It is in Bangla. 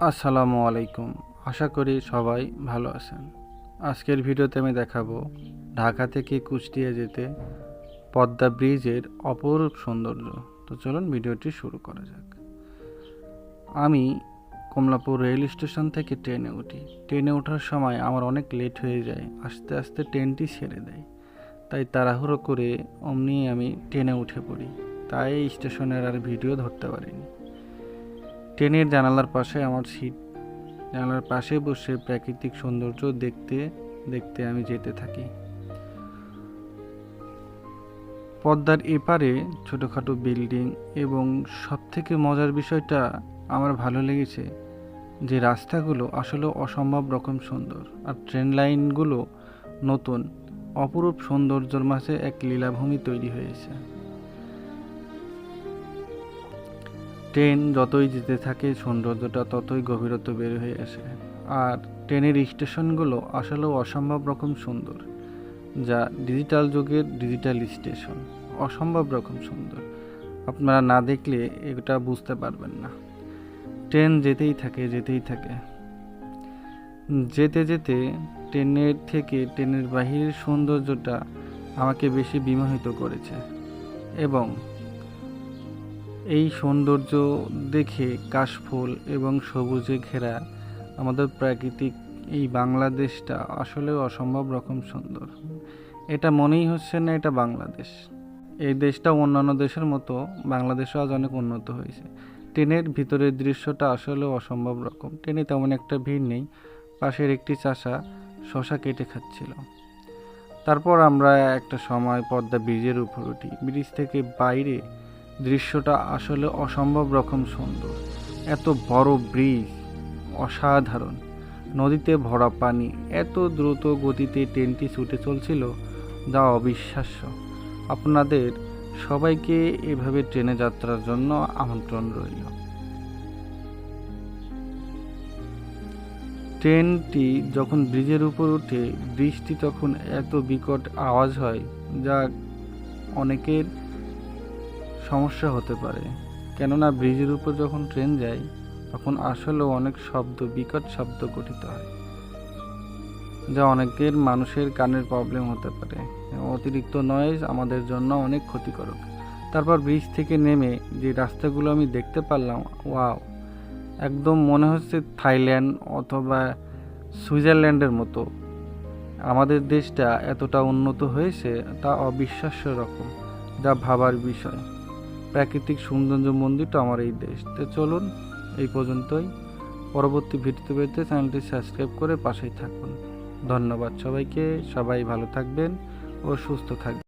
আসসালামু আলাইকুম। আশা করি সবাই ভালো আছেন। আজকের ভিডিওতে আমি দেখাবো ঢাকা থেকে কুষ্টিয়া যেতে পদ্মা ব্রিজের অপরূপ সৌন্দর্য। তো চলুন ভিডিওটি শুরু করা যাক। আমি কমলাপুর রেল স্টেশন থেকে ট্রেনে উঠি। ট্রেনে ওঠার সময় আমার অনেক লেট হয়ে যায়, আস্তে আস্তে ট্রেনটি ছেড়ে দেয়। তাই তাড়াহুড়ো করে অমনি আমি ট্রেনে উঠে পড়ি। তাই স্টেশনের আর ভিডিও ধরতে পারিনি। ট্রেনের জানালার পাশে আমার সিট, জানালার পাশে বসে প্রাকৃতিক সৌন্দর্য দেখতে দেখতে আমি যেতে থাকি। পদ্মার এপারে ছোটোখাটো বিল্ডিং, এবং সবথেকে মজার বিষয়টা আমার ভালো লেগেছে যে রাস্তাগুলো আসলে অসম্ভব রকম সুন্দর, আর ট্রেন লাইনগুলো নতুন। অপরূপ সৌন্দর্যের মাঝে এক লীলাভূমি তৈরি হয়েছে। ট্রেন যতই যেতে থাকে সৌন্দর্যটা ততই গভীরতা বের হয়ে আসে। আর ট্রেনের স্টেশনগুলো আসলেও অসম্ভব রকম সুন্দর, যা ডিজিটাল যুগের ডিজিটাল স্টেশন। অসম্ভব রকম সুন্দর, আপনারা না দেখলে এটা বুঝতে পারবেন না। ট্রেন যেতেই থাকে যেতেই থাকে, যেতে যেতে ট্রেনের থেকে ট্রেনের বাহিরের সৌন্দর্যটা আমাকে বেশি বিমোহিত করেছে। এবং এই সৌন্দর্য দেখে কাশফুল এবং সবুজে ঘেরা আমাদের প্রাকৃতিক এই বাংলাদেশটা আসলে অসম্ভব রকম সুন্দর। এটা মনেই হচ্ছে না এটা বাংলাদেশ। এই দেশটা অন্যান্য দেশের মতো বাংলাদেশও আজ অনেক উন্নত হয়েছে। ট্রেনের ভিতরের দৃশ্যটা আসলে অসম্ভব রকম। ট্রেনে তেমন একটা ভিড় নেই, পাশের একটি চাষা শশা কেটে খাচ্ছিল। তারপর আমরা একটা সময় পদ্মা ব্রিজের উপর উঠি। ব্রিজ থেকে বাইরে দৃশ্যটা আসলে অসম্ভব রকম সুন্দর। এত বড় ব্রিজ, অসাধারণ। নদীতে ভরা পানি, এত দ্রুত গতিতে ট্রেনটি ছুটে চলছিল, যা অবিশ্বাস্য। আপনাদের সবাইকে এভাবে ট্রেনে যাত্রার জন্য আমন্ত্রণ রইল। ট্রেনটি যখন ব্রিজের উপর ওঠে, ব্রিজটি তখন এত বিকট আওয়াজ হয় যা অনেকের সমস্যা হতে পারে। কেননা ব্রিজের উপর যখন ট্রেন যায় তখন আসলেও অনেক শব্দ, বিকট শব্দ গঠিত হয়, যা অনেকের মানুষের কানের প্রবলেম হতে পারে। অতিরিক্ত নয়েজ আমাদের জন্য অনেক ক্ষতিকারক। তারপর ব্রিজ থেকে নেমে যে রাস্তাগুলো আমি দেখতে পারলাম, ওয়াও, একদম মনে হচ্ছে থাইল্যান্ড অথবা সুইজারল্যান্ডের মতো। আমাদের দেশটা এতটা উন্নত হয়েছে তা অবিশ্বাস্য রকম, যা ভাবার বিষয়। প্রাকৃতিক সৌন্দর্য মন্দিরটা আমার এই দেশ। তো চলুন এই পর্যন্তই। পরবর্তী ভিডিও পেতে চ্যানেলটি সাবস্ক্রাইব করে পাশেই থাকুন। ধন্যবাদ সবাইকে। সবাই ভালো থাকবেন ও সুস্থ থাকবেন।